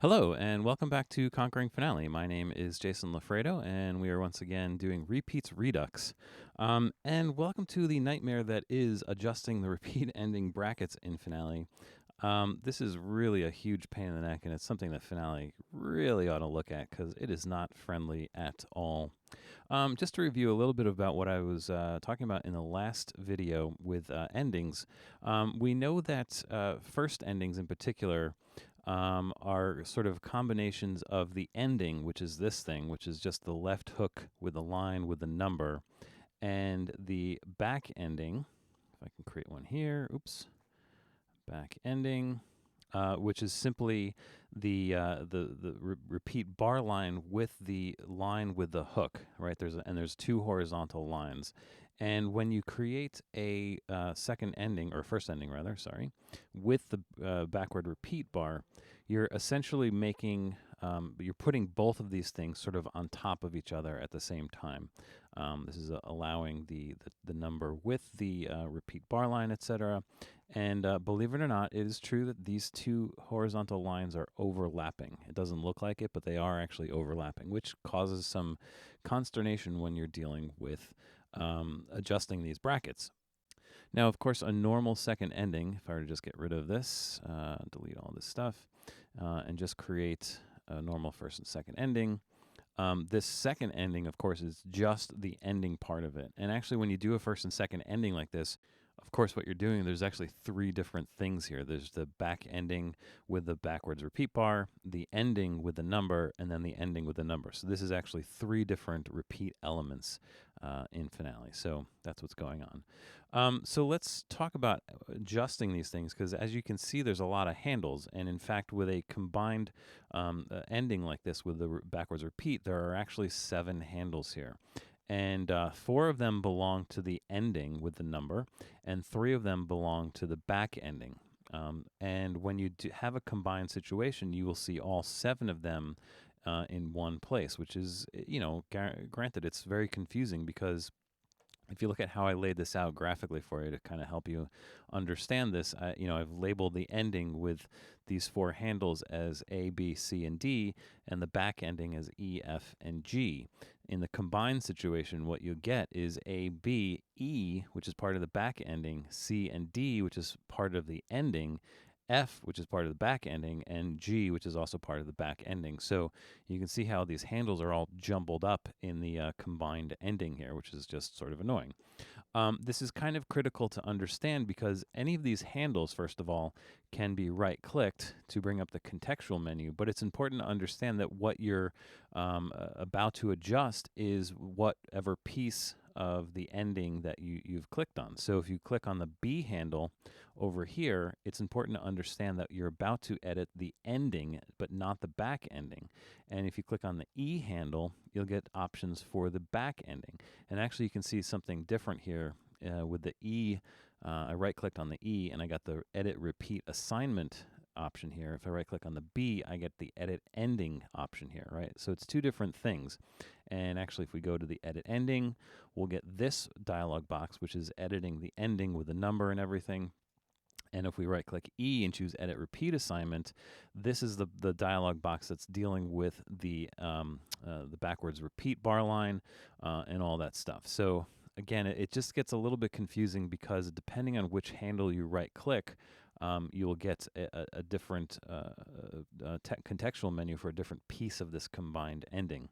Hello, and welcome back to Conquering Finale. My name is Jason Lafredo, and we are once again doing Repeats Redux. And welcome to the nightmare that is adjusting the repeat ending brackets in Finale. This is really a huge pain in the neck, and it's something that Finale really ought to look at because it is not friendly at all. Just to review a little bit about what I was talking about in the last video with endings, we know that first endings in particular are sort of combinations of the ending, which is this thing, which is just the left hook with a line with a number, and the back ending. If I can create one here, oops, back ending, which is simply the repeat bar line with the line with the hook, right? There's two horizontal lines, and when you create a second ending or first ending rather, sorry, with the backward repeat bar, you're essentially making you're putting both of these things sort of on top of each other at the same time. This is allowing the number with the repeat bar line, etc. And believe it or not, it is true that these two horizontal lines are overlapping. It doesn't look like it, but they are actually overlapping, which causes some consternation when you're dealing with adjusting these brackets. Now, of course, a normal second ending, if I were to just get rid of this, delete all this stuff, and just create a normal first and second ending, this second ending, of course, is just the ending part of it. And actually, when you do a first and second ending like this, of course, what you're doing, there's actually three different things here. There's the back ending with the backwards repeat bar, the ending with the number, and then the ending with the number. So this is actually three different repeat elements in Finale. So that's what's going on. So let's talk about adjusting these things, because as you can see, there's a lot of handles. And in fact, with a combined ending like this with the backwards repeat, there are actually 7 handles here. And 4 of them belong to the ending with the number, and 3 of them belong to the back ending. And when you have a combined situation, you will see all 7 of them in one place, which is, granted, it's very confusing because if you look at how I laid this out graphically for you to kind of help you understand this, I've labeled the ending with these 4 handles as A, B, C, and D, and the back ending as E, F, and G. In the combined situation, what you get is A, B, E, which is part of the back ending, C and D, which is part of the ending, F, which is part of the back ending, and G, which is also part of the back ending. So you can see how these handles are all jumbled up in the combined ending here, which is just sort of annoying. This is kind of critical to understand because any of these handles, first of all, can be right-clicked to bring up the contextual menu, but it's important to understand that what you're about to adjust is whatever piece of the ending that you've clicked on. So if you click on the B handle over here, it's important to understand that you're about to edit the ending, but not the back ending. And if you click on the E handle, you'll get options for the back ending. And actually, you can see something different here with the E. I right-clicked on the E, and I got the Edit Repeat Assignment option here. If I right-click on the B, I get the Edit Ending option here, right? So it's 2 different things. And actually, if we go to the Edit Ending, we'll get this dialog box, which is editing the ending with the number and everything. And if we right-click E and choose Edit Repeat Assignment, this is the dialog box that's dealing with the backwards repeat bar line and all that stuff. So again, it just gets a little bit confusing because depending on which handle you right-click, you will get a different contextual menu for a different piece of this combined ending.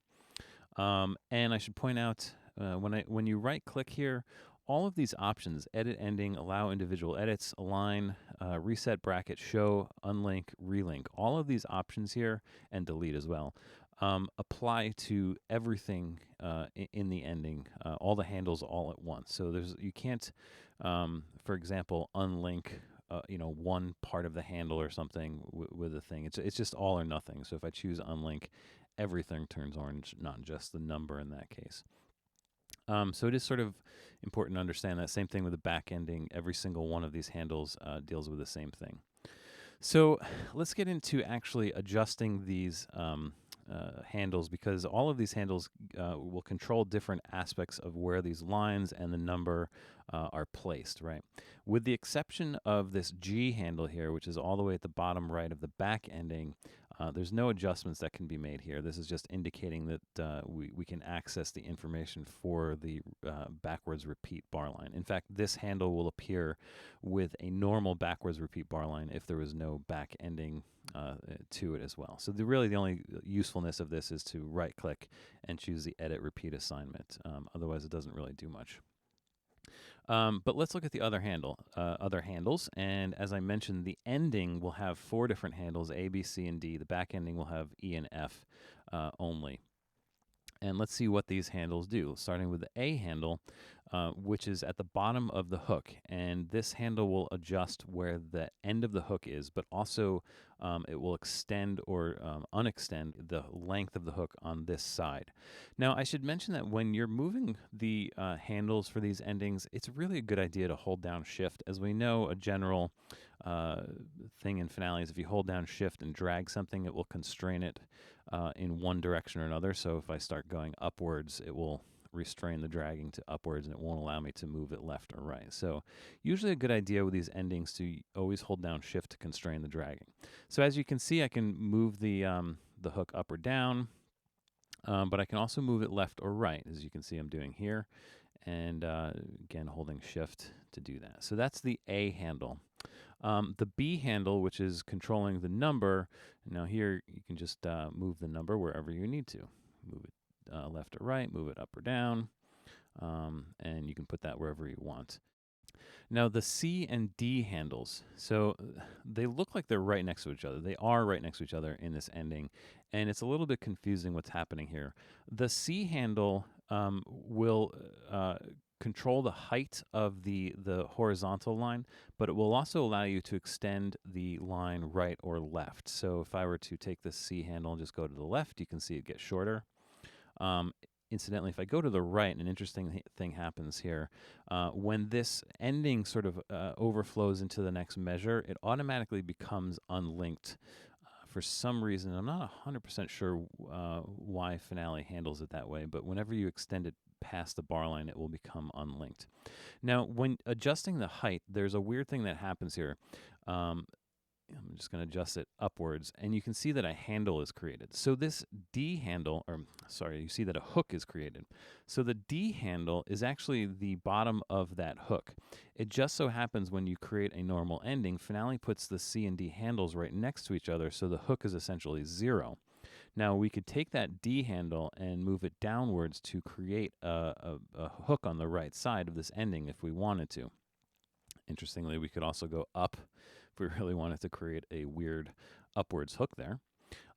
And I should point out, when you right-click here, all of these options, edit ending, allow individual edits, align, reset bracket, show, unlink, relink, all of these options here, and delete as well, apply to everything in the ending, all the handles all at once. So you can't, for example, unlink one part of the handle or something with a thing. It's just all or nothing. So if I choose unlink, everything turns orange, not just the number in that case. So it is sort of important to understand that. Same thing with the back ending. Every single one of these handles deals with the same thing. So let's get into actually adjusting these handles, because all of these handles will control different aspects of where these lines and the number are placed, right? With the exception of this G handle here, which is all the way at the bottom right of the back ending, There's no adjustments that can be made here. This is just indicating that we can access the information for the backwards repeat bar line. In fact, this handle will appear with a normal backwards repeat bar line if there was no back ending to it as well. So really the only usefulness of this is to right-click and choose the Edit Repeat Assignment. Otherwise, it doesn't really do much. But let's look at the other handles. And as I mentioned, the ending will have 4 different handles, A, B, C, and D. The back ending will have E and F only. And let's see what these handles do, starting with the A handle, which is at the bottom of the hook. And this handle will adjust where the end of the hook is, but also it will extend or unextend the length of the hook on this side. Now, I should mention that when you're moving the handles for these endings, it's really a good idea to hold down Shift. As we know, a general thing in Finale is if you hold down Shift and drag something, it will constrain it in one direction or another. So if I start going upwards, it will restrain the dragging to upwards and it won't allow me to move it left or right. So usually a good idea with these endings to always hold down Shift to constrain the dragging. So as you can see, I can move the hook up or down, but I can also move it left or right, as you can see I'm doing here. And again, holding Shift to do that. So that's the A handle. The B handle, which is controlling the number, now here you can just move the number wherever you need to. Move it left or right, move it up or down, and you can put that wherever you want. Now the C and D handles, so they look like they're right next to each other. They are right next to each other in this ending, and it's a little bit confusing what's happening here. The C handle will control the height of the horizontal line, but it will also allow you to extend the line right or left. So if I were to take this C handle and just go to the left, you can see it get shorter. Incidentally, if I go to the right, an interesting thing happens here. When this ending sort of overflows into the next measure, it automatically becomes unlinked. For some reason, I'm not 100% sure why Finale handles it that way, but whenever you extend it past the bar line, it will become unlinked. Now, when adjusting the height, there's a weird thing that happens here. I'm just going to adjust it upwards, and you can see that a handle is created. So this D handle, or sorry, you see that a hook is created. So the D handle is actually the bottom of that hook. It just so happens when you create a normal ending, Finale puts the C and D handles right next to each other, so the hook is essentially 0. Now we could take that D handle and move it downwards to create a hook on the right side of this ending if we wanted to. Interestingly, we could also go up if we really wanted to create a weird upwards hook there.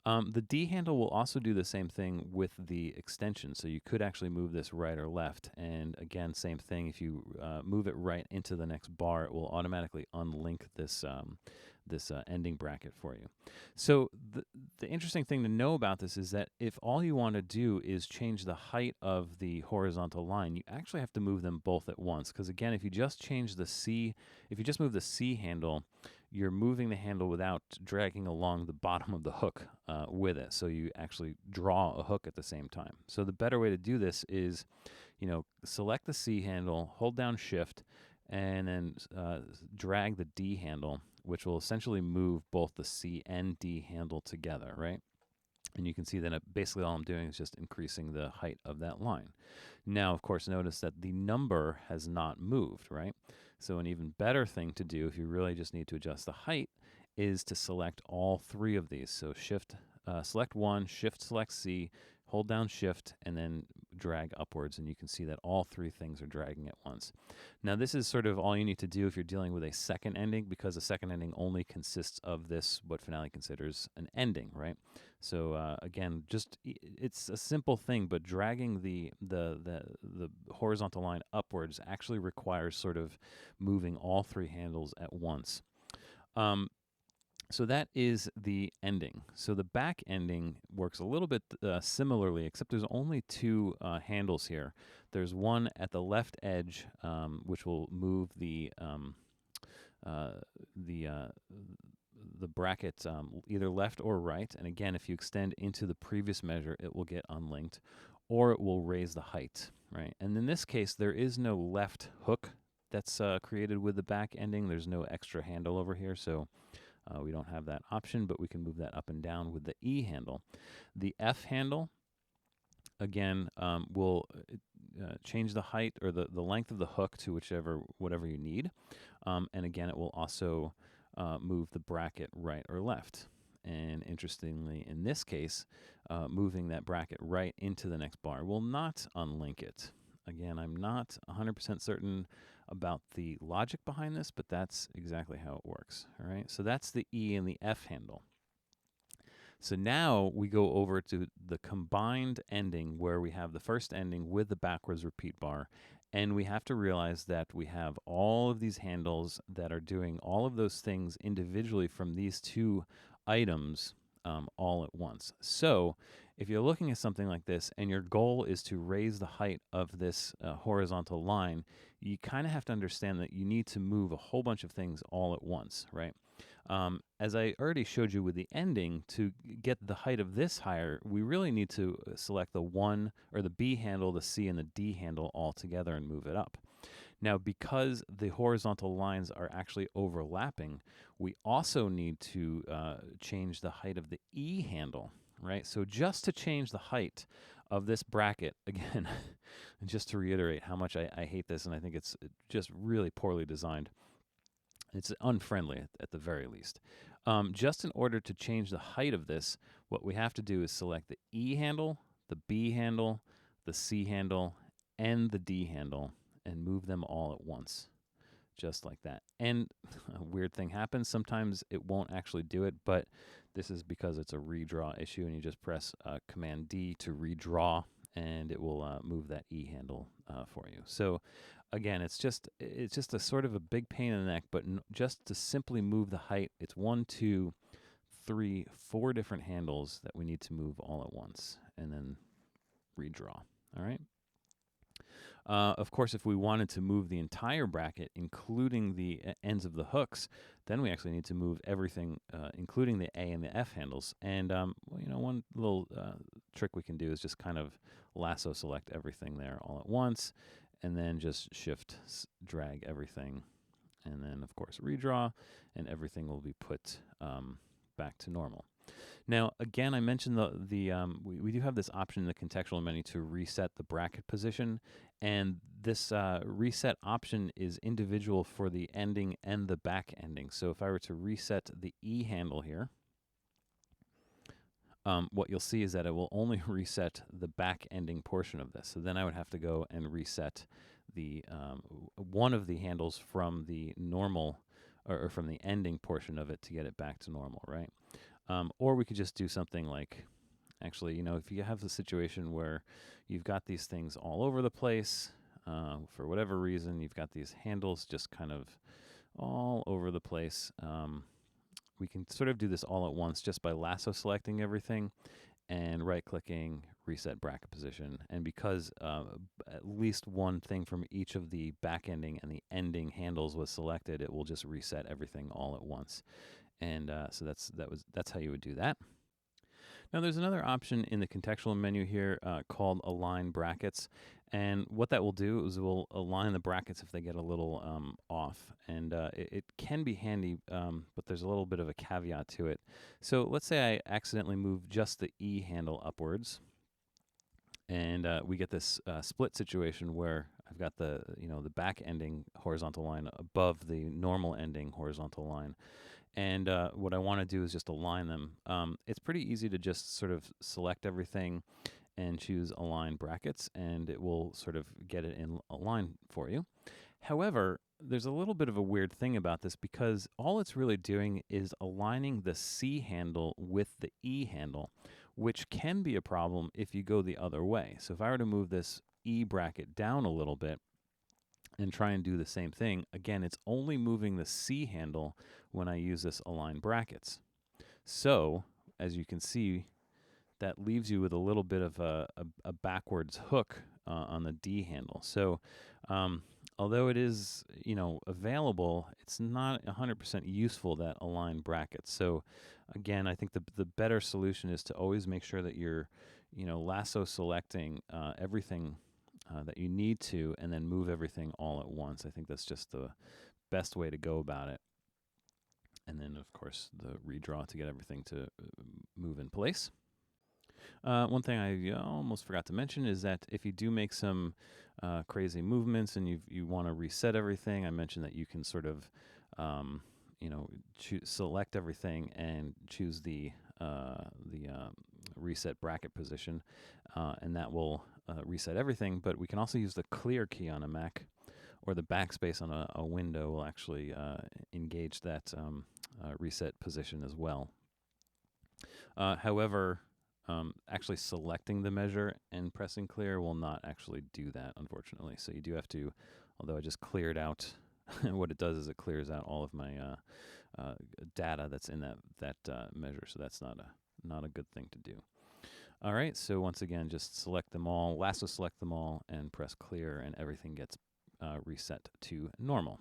The D handle will also do the same thing with the extension. So you could actually move this right or left. And again, same thing. If you move it right into the next bar, it will automatically unlink this ending bracket for you. So the interesting thing to know about this is that if all you want to do is change the height of the horizontal line, you actually have to move them both at once. Because again, if you just move the C handle, you're moving the handle without dragging along the bottom of the hook with it. So you actually draw a hook at the same time. So the better way to do this is, select the C handle, hold down Shift, and then drag the D handle, which will essentially move both the C and D handle together, right? And you can see that basically all I'm doing is just increasing the height of that line. Now, of course, notice that the number has not moved, right? So an even better thing to do if you really just need to adjust the height is to select all 3 of these. So select one, Shift select C, hold down Shift, and then drag upwards, and you can see that all 3 things are dragging at once. Now, this is sort of all you need to do if you're dealing with a second ending, because a second ending only consists of this, what Finale considers an ending, right? So again, it's a simple thing, but dragging the horizontal line upwards actually requires sort of moving all 3 handles at once. So that is the ending. So the back ending works a little bit similarly, except there's only 2 handles here. There's one at the left edge, which will move the bracket either left or right. And again, if you extend into the previous measure, it will get unlinked, or it will raise the height, right? And in this case, there is no left hook that's created with the back ending. There's no extra handle over here, so We don't have that option, but we can move that up and down with the E handle. The F handle, again, will change the height or the length of the hook to whatever you need. And again, it will also move the bracket right or left. And interestingly, in this case, moving that bracket right into the next bar will not unlink it. Again, I'm not 100% certain about the logic behind this, but that's exactly how it works. All right, so that's the E and the F handle. So now we go over to the combined ending where we have the first ending with the backwards repeat bar. And we have to realize that we have all of these handles that are doing all of those things individually from these two items all at once. So if you're looking at something like this and your goal is to raise the height of this horizontal line, you kind of have to understand that you need to move a whole bunch of things all at once, right? As I already showed you with the ending, to get the height of this higher, we really need to select the 1 or the B handle, the C, and the D handle all together and move it up. Now, because the horizontal lines are actually overlapping, we also need to change the height of the E handle, right? So just to change the height of this bracket, again, and just to reiterate how much I hate this, and I think it's just really poorly designed. It's unfriendly at the very least. Just in order to change the height of this, what we have to do is select the E handle, the B handle, the C handle, and the D handle, and move them all at once, just like that. And a weird thing happens. Sometimes it won't actually do it, but this is because it's a redraw issue, and you just press Command D to redraw, and it will move that E handle for you. So again, it's just a sort of a big pain in the neck, but just to simply move the height, it's 1, 2, 3, 4 different handles that we need to move all at once, and then redraw. All right. Of course, if we wanted to move the entire bracket, including the ends of the hooks, then we actually need to move everything, including the A and the F handles. And one little trick we can do is just kind of lasso select everything there all at once, and then just shift drag everything, and then of course redraw, and everything will be put back to normal. Now, again, I mentioned we do have this option in the contextual menu to reset the bracket position, and this reset option is individual for the ending and the back ending. So if I were to reset the E handle here, what you'll see is that it will only reset the back ending portion of this. So then I would have to go and reset the one of the handles from the normal or from the ending portion of it to get it back to normal, right? Or we could just do something like, actually, if you have the situation where you've got these things all over the place, for whatever reason, you've got these handles just kind of all over the place, we can sort of do this all at once just by lasso selecting everything and right-clicking, reset bracket position. And because at least one thing from each of the back ending and the ending handles was selected, it will just reset everything all at once. And so that's how you would do that. Now there's another option in the contextual menu here called Align Brackets. And what that will do is it will align the brackets if they get a little off. And it can be handy, but there's a little bit of a caveat to it. So let's say I accidentally move just the E handle upwards. And we get this split situation where I've got the back ending horizontal line above the normal ending horizontal line. And what I want to do is just align them. It's pretty easy to just sort of select everything and choose Align Brackets, and it will sort of get it in a line for you. However, there's a little bit of a weird thing about this because all it's really doing is aligning the C handle with the E handle, which can be a problem if you go the other way. So if I were to move this E bracket down a little bit and try and do the same thing, again, it's only moving the C handle when I use this Align Brackets. So, as you can see, that leaves you with a little bit of a backwards hook on the D handle. So, although it is, available, it's not 100% useful, that Align Brackets. So, again, I think the better solution is to always make sure that you're, lasso selecting everything that you need to, and then move everything all at once. I think that's just the best way to go about it. And then, of course, the redraw to get everything to move in place. One thing I almost forgot to mention is that if you do make some crazy movements and you want to reset everything, I mentioned that you can sort of, select everything and choose the reset bracket position, and that will reset everything. But we can also use the clear key on a Mac, or the backspace on a window will actually engage that reset position as well. However, actually selecting the measure and pressing clear will not actually do that, unfortunately. So you do have to, although I just cleared out, what it does is it clears out all of my data that's in that measure. So that's not a good thing to do. All right, so once again, just select them all, lasso select them all, and press clear, and everything gets reset to normal.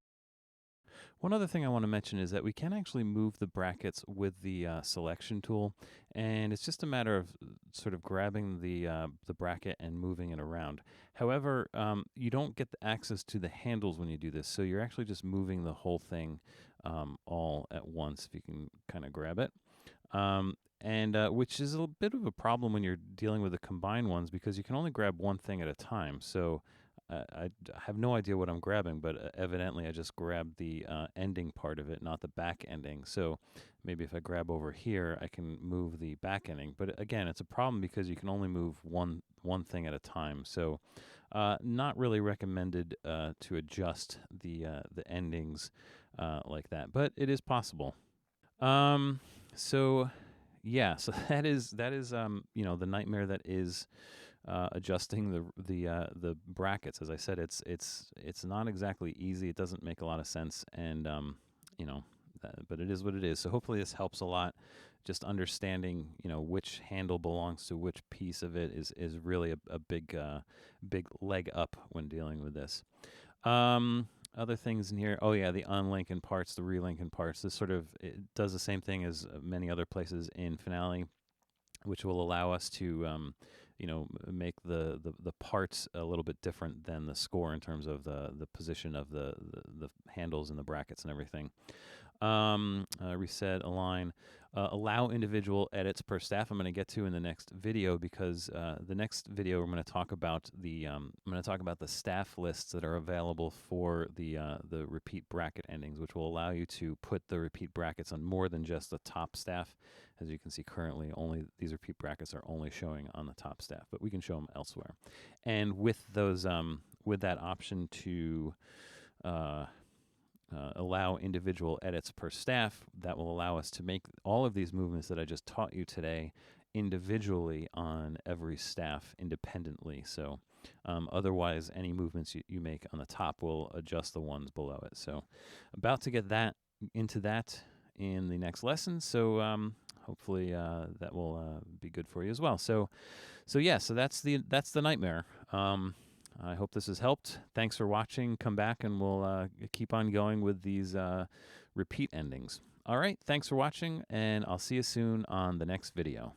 One other thing I want to mention is that we can actually move the brackets with the selection tool, and it's just a matter of sort of grabbing the bracket and moving it around. However, you don't get the access to the handles when you do this, so you're actually just moving the whole thing all at once, if you can kind of grab it. And which is a bit of a problem when you're dealing with the combined ones, because you can only grab one thing at a time. So I have no idea what I'm grabbing, but evidently I just grabbed the ending part of it, not the back ending. So maybe if I grab over here, I can move the back ending. But again, it's a problem because you can only move one thing at a time. So not really recommended to adjust the endings like that, but it is possible. So yeah, so that is the nightmare that is adjusting the brackets. As I said, it's not exactly easy. It doesn't make a lot of sense, and but it is what it is. So hopefully this helps a lot. Just understanding which handle belongs to which piece of it is really a big leg up when dealing with this. Other things in here. Oh yeah, the unlink in parts, the relink in parts. This sort of it does the same thing as many other places in Finale, which will allow us to make the parts a little bit different than the score in terms of the position of the handles and the brackets and everything. Reset, align, allow individual edits per staff. I'm going to get to in the next video, because the next video I'm going to talk about the staff lists that are available for the repeat bracket endings, which will allow you to put the repeat brackets on more than just the top staff. As you can see currently, only these repeat brackets are only showing on the top staff, but we can show them elsewhere. And with those, with that option to allow individual edits per staff, that will allow us to make all of these movements that I just taught you today individually on every staff independently. So otherwise, any movements you make on the top will adjust the ones below it. So about to get into that in the next lesson. So hopefully that will be good for you as well. So that's the nightmare. I hope this has helped. Thanks for watching. Come back and we'll keep on going with these repeat endings. All right, thanks for watching, and I'll see you soon on the next video.